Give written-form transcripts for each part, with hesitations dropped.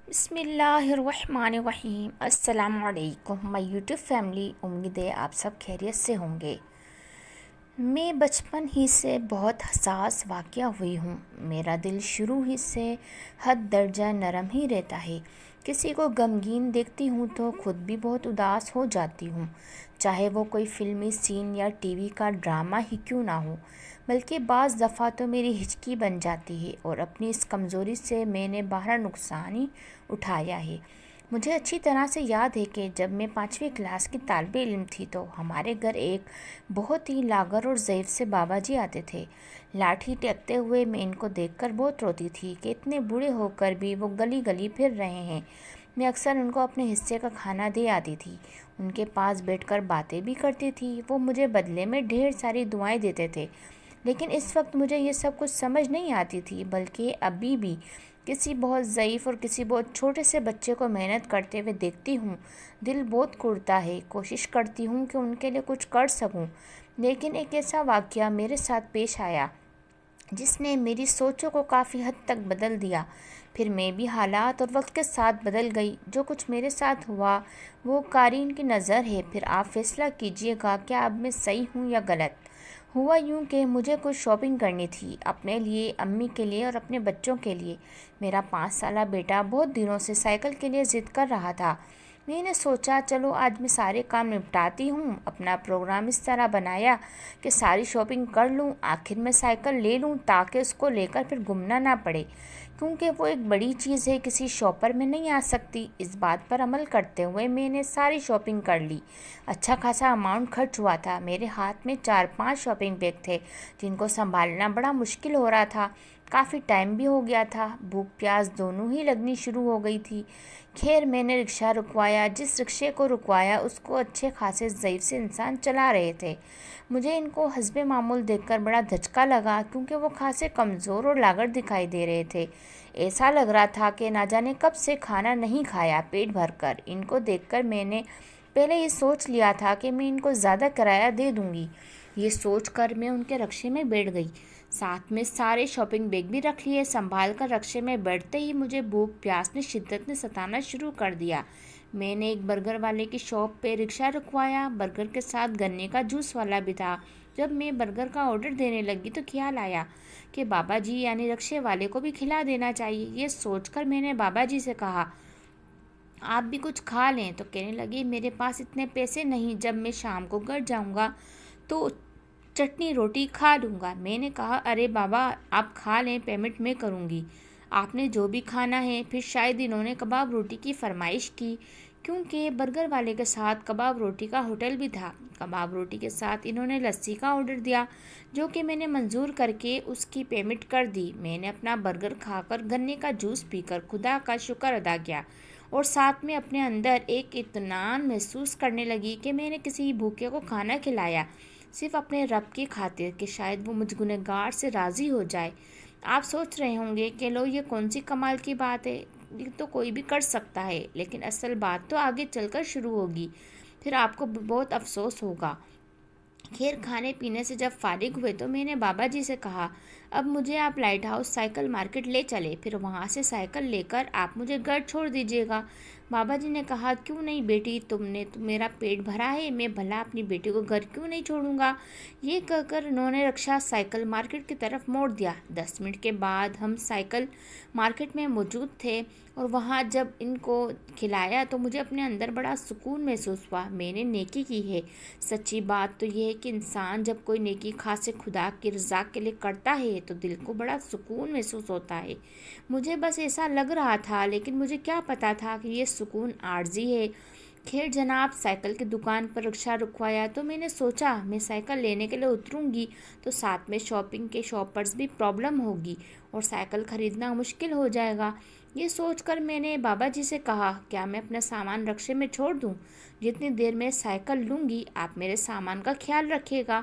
بسم اللہ الرحمن الرحیم۔ السلام علیکم مائی یوٹیوب فیملی، امید ہے آپ سب خیریت سے ہوں گے۔ میں بچپن ہی سے بہت حساس واقعہ ہوئی ہوں۔ میرا دل شروع ہی سے حد درجہ نرم ہی رہتا ہے۔ کسی کو غمگین دیکھتی ہوں تو خود بھی بہت اداس ہو جاتی ہوں، چاہے وہ کوئی فلمی سین یا ٹی وی کا ڈرامہ ہی کیوں نہ ہو، بلکہ بعض دفعہ تو میری ہچکی بن جاتی ہے اور اپنی اس کمزوری سے میں نے باہر نقصان ہی اٹھایا ہے۔ مجھے اچھی طرح سے یاد ہے کہ جب میں 5ویں کلاس کی طالب علم تھی تو ہمارے گھر ایک بہت ہی لاغر اور ضعیف سے بابا جی آتے تھے۔ لاٹھی ٹیکتے ہوئے میں ان کو دیکھ کر بہت روتی تھی کہ اتنے بوڑھے ہو کر بھی وہ گلی گلی پھر رہے ہیں۔ میں اکثر ان کو اپنے حصے کا کھانا دے آتی تھی، ان کے پاس بیٹھ کر باتیں بھی کرتی تھی۔ وہ مجھے بدلے میں ڈھیر ساری دعائیں دیتے تھے، لیکن اس وقت مجھے یہ سب کچھ سمجھ نہیں آتی تھی، بلکہ ابھی بھی کسی بہت ضعیف اور کسی بہت چھوٹے سے بچے کو محنت کرتے ہوئے دیکھتی ہوں، دل بہت کڑتا ہے۔ کوشش کرتی ہوں کہ ان کے لیے کچھ کر سکوں، لیکن ایک ایسا واقعہ میرے ساتھ پیش آیا جس نے میری سوچوں کو کافی حد تک بدل دیا۔ پھر میں بھی حالات اور وقت کے ساتھ بدل گئی۔ جو کچھ میرے ساتھ ہوا وہ قارئین کی نظر ہے، پھر آپ فیصلہ کیجئے گا کہ اب میں صحیح ہوں یا غلط۔ ہوا یوں کہ مجھے کچھ شاپنگ کرنی تھی، اپنے لیے، امی کے لیے اور اپنے بچوں کے لیے۔ میرا 5 سالہ بیٹا بہت دنوں سے سائیکل کے لیے ضد کر رہا تھا۔ میں نے سوچا چلو آج میں سارے کام نپٹاتی ہوں۔ اپنا پروگرام اس طرح بنایا کہ ساری شاپنگ کر لوں، آخر میں سائیکل لے لوں تاکہ اس کو لے کر پھر گھومنا نہ پڑے، کیونکہ وہ ایک بڑی چیز ہے، کسی شاپر میں نہیں آ سکتی۔ اس بات پر عمل کرتے ہوئے میں نے ساری شاپنگ کر لی۔ اچھا خاصا اماؤنٹ خرچ ہوا تھا۔ میرے ہاتھ میں 4-5 شاپنگ بیگ تھے جن کو سنبھالنا بڑا مشکل ہو رہا تھا۔ کافی ٹائم بھی ہو گیا تھا، بھوک پیاس دونوں ہی لگنی شروع ہو گئی تھی۔ خیر میں نے رکشہ رکوایا۔ جس رکشے کو رکوایا اس کو اچھے خاصے ضعیف سے انسان چلا رہے تھے۔ مجھے ان کو حسب معمول دیکھ کر بڑا دھچکا لگا، کیونکہ وہ خاصے کمزور اور لاغر دکھائی دے رہے تھے۔ ایسا لگ رہا تھا کہ نہ جانے کب سے کھانا نہیں کھایا پیٹ بھر کر۔ ان کو دیکھ کر میں نے پہلے یہ سوچ لیا تھا کہ میں ان کو زیادہ کرایہ دے دوں گی۔ یہ سوچ کر میں ان کے رکشے میں بیٹھ گئی، ساتھ میں سارے شاپنگ بیگ بھی رکھ لیے۔ سنبھال کر رکشے میں بیٹھتے ہی مجھے بھوک پیاس نے شدت نے ستانا شروع کر دیا۔ میں نے ایک برگر والے کی شاپ پہ رکشہ رکوایا۔ برگر کے ساتھ گنے کا جوس والا بھی تھا۔ جب میں برگر کا آرڈر دینے لگی تو خیال آیا کہ بابا جی یعنی رکشے والے کو بھی کھلا دینا چاہیے۔ یہ سوچ کر میں نے بابا جی سے کہا آپ بھی کچھ کھا لیں، تو کہنے لگے میرے پاس اتنے پیسے نہیں، جب میں شام کو گھر جاؤں گا تو چٹنی روٹی کھا لوں گا۔ میں نے کہا ارے بابا آپ کھا لیں، پیمنٹ میں کروں گی، آپ نے جو بھی کھانا ہے۔ پھر شاید انہوں نے کباب روٹی کی فرمائش کی، کیونکہ برگر والے کے ساتھ کباب روٹی کا ہوٹل بھی تھا۔ کباب روٹی کے ساتھ انہوں نے لسی کا آرڈر دیا، جو کہ میں نے منظور کر کے اس کی پیمنٹ کر دی۔ میں نے اپنا برگر کھا کر گنے کا جوس پی کر خدا کا شکر ادا کیا، اور ساتھ میں اپنے اندر ایک اطمینان محسوس کرنے لگی کہ میں نے کسی بھوکے کو کھانا کھلایا، صرف اپنے رب کی خاطر، کہ شاید وہ مجھ گنہگار سے راضی ہو جائے۔ آپ سوچ رہے ہوں گے کہ لو یہ کون سی کمال کی بات ہے، یہ تو کوئی بھی کر سکتا ہے، لیکن اصل بات تو آگے چل کر شروع ہوگی، پھر آپ کو بہت افسوس ہوگا۔ خیر کھانے پینے سے جب فارغ ہوئے تو میں نے بابا جی سے کہا اب مجھے آپ لائٹ ہاؤس سائیکل مارکیٹ لے چلے، پھر وہاں سے سائیکل لے کر آپ مجھے گھر چھوڑ دیجیے گا۔ بابا جی نے کہا کیوں نہیں بیٹی، تم نے تو میرا پیٹ بھرا ہے، میں بھلا اپنی بیٹی کو گھر کیوں نہیں چھوڑوں گا۔ یہ کہہ کر انہوں نے رکشہ سائیکل مارکیٹ کی طرف موڑ دیا۔ 10 منٹ کے بعد ہم سائیکل مارکیٹ میں موجود تھے، اور وہاں جب ان کو کھلایا تو مجھے اپنے اندر بڑا سکون محسوس ہوا۔ میں نے نیکی کی ہے۔ سچی بات تو یہ ہے کہ انسان جب کوئی نیکی خاص خدا کی رضا کے لیے کرتا ہے تو دل کو بڑا سکون محسوس ہوتا ہے۔ مجھے بس ایسا لگ رہا تھا، لیکن مجھے کیا پتا تھا کہ یہ سکون عارضی ہے۔ خیر جناب سائیکل کی دکان پر رکشہ رکوایا تو میں نے سوچا میں سائیکل لینے کے لیے اتروں گی تو ساتھ میں شاپنگ کے شاپرز بھی پرابلم ہوگی اور سائیکل خریدنا مشکل ہو جائے گا۔ یہ سوچ کر میں نے بابا جی سے کہا کیا میں اپنا سامان رکشے میں چھوڑ دوں، جتنی دیر میں سائیکل لوں گی آپ میرے سامان کا خیال رکھیے گا،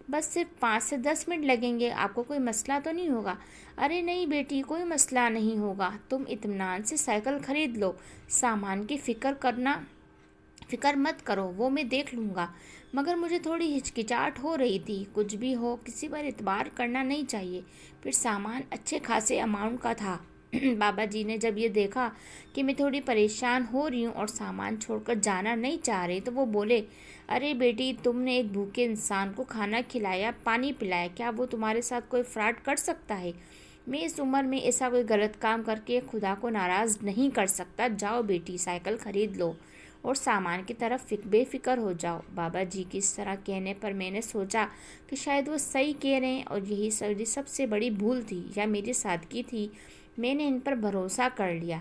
بس صرف 5 سے 10 منٹ لگیں گے، آپ کو کوئی مسئلہ تو نہیں ہوگا۔ ارے نہیں بیٹی کوئی مسئلہ نہیں ہوگا، تم اطمینان سے سائیکل خرید لو، سامان کی فکر مت کرو، وہ میں دیکھ لوں گا۔ مگر مجھے تھوڑی ہچکچاہٹ ہو رہی تھی، کچھ بھی ہو کسی پر اعتبار کرنا نہیں چاہیے۔ پھر سامان اچھے خاصے اماؤنٹ کا تھا، بابا جی نے جب یہ دیکھا کہ میں تھوڑی پریشان ہو رہی ہوں اور سامان چھوڑ کر جانا نہیں چاہ رہی تو وہ بولے، ارے بیٹی، تم نے ایک بھوکے انسان کو کھانا کھلایا، پانی پلایا، کیا وہ تمہارے ساتھ کوئی فراڈ کر سکتا ہے؟ میں اس عمر میں ایسا کوئی غلط کام کر کے خدا کو ناراض نہیں کر سکتا۔ جاؤ بیٹی، سائیکل خرید لو اور سامان کی طرف بے فکر ہو جاؤ۔ بابا جی کی اس طرح کہنے پر میں نے سوچا کہ شاید وہ صحیح کہہ رہے ہیں اور یہی سب سے بڑی بھول تھی یا میری سادگی تھی۔ میں نے ان پر بھروسہ کر لیا۔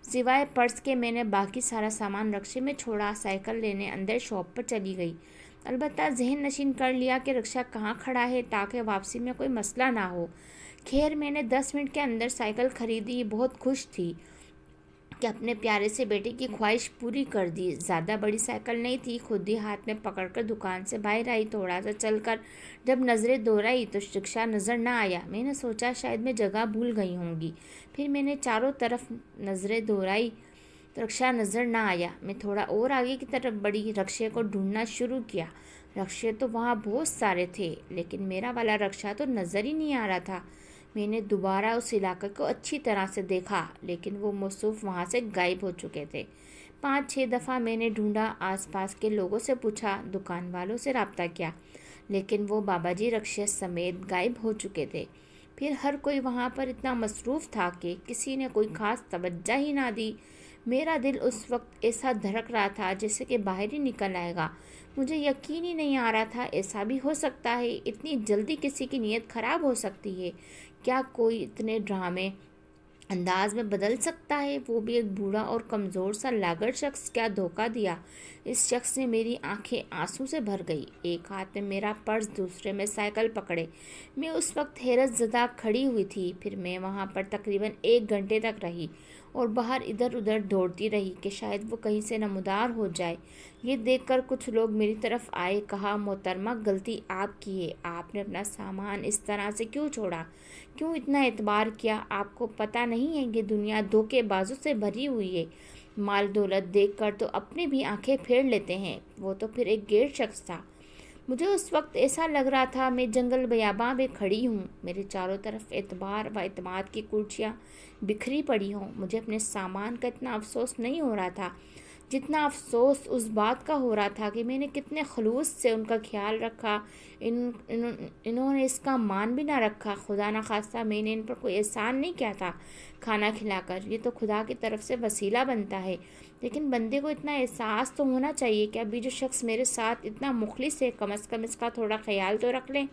سوائے پرس کے میں نے باقی سارا سامان رکشے میں چھوڑا، سائیکل لینے اندر شاپ پر چلی گئی، البتہ ذہن نشین کر لیا کہ رکشہ کہاں کھڑا ہے تاکہ واپسی میں کوئی مسئلہ نہ ہو۔ خیر، میں نے 10 منٹ کے اندر سائیکل خریدی، بہت خوش تھی کہ اپنے پیارے سے بیٹے کی خواہش پوری کر دی۔ زیادہ بڑی سائیکل نہیں تھی، خود ہی ہاتھ میں پکڑ کر دکان سے باہر آئی۔ تھوڑا سا چل کر جب نظریں دوڑائی تو رکشہ نظر نہ آیا۔ میں نے سوچا شاید میں جگہ بھول گئی ہوں گی۔ پھر میں نے چاروں طرف نظریں دوڑائی تو رکشہ نظر نہ آیا۔ میں تھوڑا اور آگے کی طرف بڑھی، رکشے کو ڈھونڈنا شروع کیا۔ رکشے تو وہاں بہت سارے تھے لیکن میرا والا رکشہ تو نظر ہی نہیں آ رہا تھا۔ میں نے دوبارہ اس علاقے کو اچھی طرح سے دیکھا لیکن وہ موصوف وہاں سے غائب ہو چکے تھے۔ 5-6 دفعہ میں نے ڈھونڈا، آس پاس کے لوگوں سے پوچھا، دکان والوں سے رابطہ کیا، لیکن وہ بابا جی رکشے سمیت غائب ہو چکے تھے۔ پھر ہر کوئی وہاں پر اتنا مصروف تھا کہ کسی نے کوئی خاص توجہ ہی نہ دی۔ میرا دل اس وقت ایسا دھڑک رہا تھا جیسے کہ باہر ہی نکل آئے گا۔ مجھے یقین ہی نہیں آ رہا تھا ایسا بھی ہو سکتا ہے، اتنی جلدی کسی کی نیت خراب ہو سکتی ہے؟ کیا کوئی اتنے ڈرامے انداز میں بدل سکتا ہے؟ وہ بھی ایک بوڑھا اور کمزور سا لاغر شخص، کیا دھوکہ دیا! اس شخص نے میری آنکھیں آنسو سے بھر گئی۔ ایک ہاتھ میں میرا پرس، دوسرے میں سائیکل پکڑے میں اس وقت حیرت زدہ کھڑی ہوئی تھی۔ پھر میں وہاں پر تقریباً 1 گھنٹے تک رہی اور باہر ادھر ادھر دوڑتی رہی کہ شاید وہ کہیں سے نمودار ہو جائے۔ یہ دیکھ کر کچھ لوگ میری طرف آئے، کہا، محترمہ، غلطی آپ کی ہے، آپ نے اپنا سامان اس طرح سے کیوں چھوڑا، کیوں اتنا اعتبار کیا؟ آپ کو پتہ نہیں ہے کہ دنیا دھوکے بازوں سے بھری ہوئی ہے، مال دولت دیکھ کر تو اپنے بھی آنکھیں پھیر لیتے ہیں۔ وہ تو پھر ایک غیر شخص تھا۔ مجھے اس وقت ایسا لگ رہا تھا میں جنگل بیاباں میں کھڑی ہوں، میرے چاروں طرف اعتبار و اعتماد کی کرسیاں بکھری پڑی ہوں۔ مجھے اپنے سامان کا اتنا افسوس نہیں ہو رہا تھا جتنا افسوس اس بات کا ہو رہا تھا کہ میں نے کتنے خلوص سے ان کا خیال رکھا، انہوں نے اس کا مان بھی نہ رکھا۔ خدا نخواستہ میں نے ان پر کوئی احسان نہیں کیا تھا کھانا کھلا کر، یہ تو خدا کی طرف سے وسیلہ بنتا ہے، لیکن بندے کو اتنا احساس تو ہونا چاہیے کہ ابھی جو شخص میرے ساتھ اتنا مخلص ہے کم از کم اس کا تھوڑا خیال تو رکھ لیں۔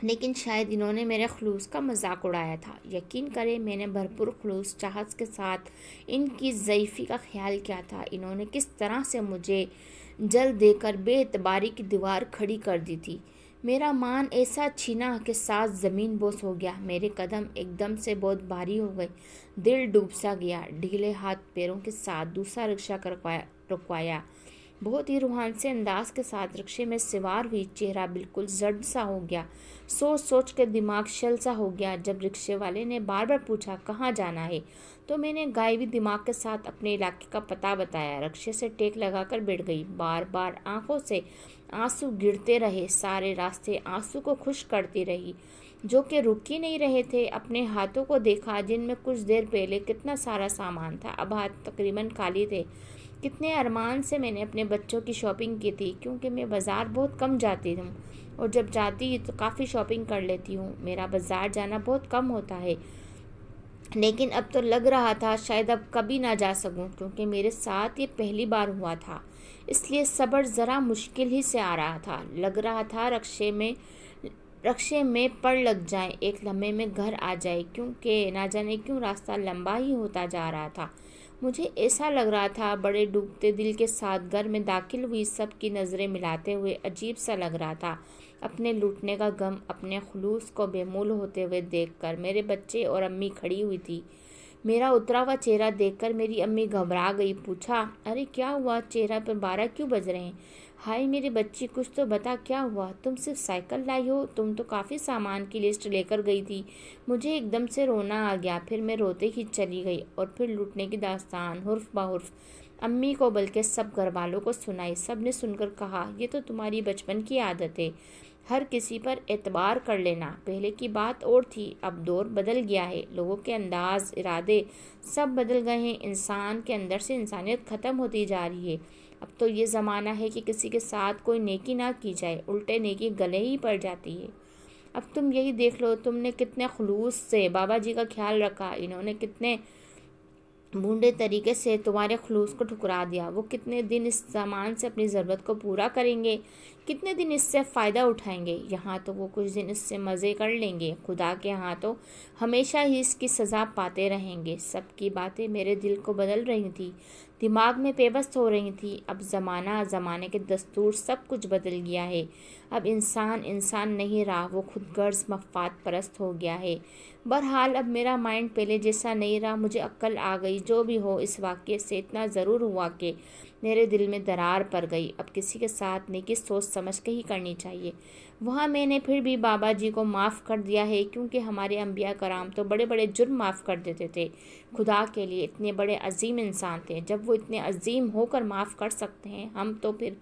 لیکن شاید انہوں نے میرے خلوص کا مذاق اڑایا تھا۔ یقین کریں میں نے بھرپور خلوص چاہت کے ساتھ ان کی ضعیفی کا خیال کیا تھا۔ انہوں نے کس طرح سے مجھے جل دے کر بے اعتباری کی دیوار کھڑی کر دی تھی۔ میرا مان ایسا چھینا کہ ساتھ زمین بوس ہو گیا، میرے قدم ایک دم سے بہت بھاری ہو گئے، دل ڈوب سا گیا۔ ڈھیلے ہاتھ پیروں کے ساتھ دوسرا رکشہ رکوایا، بہت ہی روحانی سے انداز کے ساتھ رکشے میں سوار ہوئی۔ چہرہ بالکل زرد سا ہو گیا، سوچ سوچ کے دماغ شل سا ہو گیا۔ جب رکشے والے نے بار بار پوچھا کہاں جانا ہے تو میں نے غائبی دماغ کے ساتھ اپنے علاقے کا پتہ بتایا۔ رکشے سے ٹیک لگا کر بیٹھ گئی، بار بار آنکھوں سے آنسو گرتے رہے، سارے راستے آنسو کو خشک کرتی رہی جو کہ رک ہی نہیں رہے تھے۔ اپنے ہاتھوں کو دیکھا جن میں کچھ دیر پہلے کتنا سارا سامان تھا، اب ہاتھ تقریباً خالی تھے۔ کتنے ارمان سے میں نے اپنے بچوں کی شاپنگ کی تھی، کیونکہ میں بازار بہت کم جاتی ہوں اور جب جاتی تو کافی شاپنگ کر لیتی ہوں، میرا بازار جانا بہت کم ہوتا ہے، لیکن اب تو لگ رہا تھا شاید اب کبھی نہ جا سکوں، کیونکہ میرے ساتھ یہ پہلی بار ہوا تھا، اس لیے صبر ذرا مشکل ہی سے آ رہا تھا۔ لگ رہا تھا رکشے میں پڑ لگ جائیں، ایک لمحے میں گھر آ جائے، کیونکہ نہ جانے کیوں راستہ لمبا ہی ہوتا جا رہا تھا۔ مجھے ایسا لگ رہا تھا بڑے ڈوبتے دل کے ساتھ گھر میں داخل ہوئی، سب کی نظریں ملاتے ہوئے عجیب سا لگ رہا تھا۔ اپنے لوٹنے کا غم، اپنے خلوص کو بے مول ہوتے ہوئے دیکھ کر میرے بچے اور امی کھڑی ہوئی تھی۔ میرا اترا ہوا چہرہ دیکھ کر میری امی گھبرا گئی، پوچھا، ارے کیا ہوا، چہرہ پر 12 کیوں بج رہے ہیں؟ ہائے میری بچی، کچھ تو بتا، کیا ہوا؟ تم صرف سائیکل لائی ہو، تم تو کافی سامان کی لسٹ لے کر گئی تھی۔ مجھے ایک دم سے رونا آ گیا، پھر میں روتے ہی چلی گئی اور پھر لوٹنے کی داستان حرف بحرف امی کو بلکہ سب گھر والوں کو سنائی۔ سب نے سن کر کہا، یہ تو تمہاری بچپن کی عادت ہے، ہر کسی پر اعتبار کر لینا۔ پہلے کی بات اور تھی، اب دور بدل گیا ہے، لوگوں کے انداز، ارادے سب بدل گئے ہیں، انسان کے اندر سے انسانیت ختم ہوتی جا رہی ہے۔ اب تو یہ زمانہ ہے کہ کسی کے ساتھ کوئی نیکی نہ کی جائے، الٹے نیکی گلے ہی پڑ جاتی ہے۔ اب تم یہی دیکھ لو، تم نے کتنے خلوص سے بابا جی کا خیال رکھا، انہوں نے کتنے بھونڈے طریقے سے تمہارے خلوص کو ٹھکرا دیا۔ وہ کتنے دن اس سامان سے اپنی ضرورت کو پورا کریں گے، کتنے دن اس سے فائدہ اٹھائیں گے؟ یہاں تو وہ کچھ دن اس سے مزے کر لیں گے، خدا کے ہاں تو ہمیشہ ہی اس کی سزا پاتے رہیں گے۔ سب کی باتیں میرے دل کو بدل رہی تھی، دماغ میں پیوست ہو رہی تھی۔ اب زمانے کے دستور سب کچھ بدل گیا ہے۔ اب انسان نہیں رہا، وہ خود غرض مفاد پرست ہو گیا ہے۔ بہرحال اب میرا مائنڈ پہلے جیسا نہیں رہا، مجھے عقل آ گئی۔ جو بھی ہو، اس واقعے سے اتنا ضرور ہوا کہ میرے دل میں درار پڑ گئی۔ اب کسی کے ساتھ نیکی سوچ سمجھ کے ہی کرنی چاہیے۔ وہاں میں نے پھر بھی بابا جی کو معاف کر دیا ہے، کیونکہ ہمارے انبیاء کرام تو بڑے بڑے جرم معاف کر دیتے تھے۔ خدا کے لیے اتنے بڑے عظیم انسان تھے، جب وہ اتنے عظیم ہو کر معاف کر سکتے ہیں، ہم تو پھر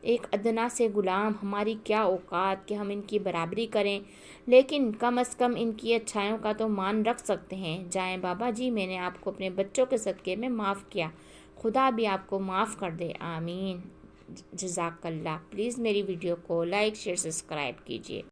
ایک ادنا سے غلام، ہماری کیا اوقات کہ ہم ان کی برابری کریں؟ لیکن کم از کم ان کی اچھائیوں کا تو مان رکھ سکتے ہیں۔ جائیں بابا جی، میں نے آپ کو اپنے بچوں کے صدقے میں معاف کیا، خدا بھی آپ کو معاف کر دے، آمین۔ جزاک اللہ۔ پلیز میری ویڈیو کو لائک، شیئر، سبسکرائب کیجیے۔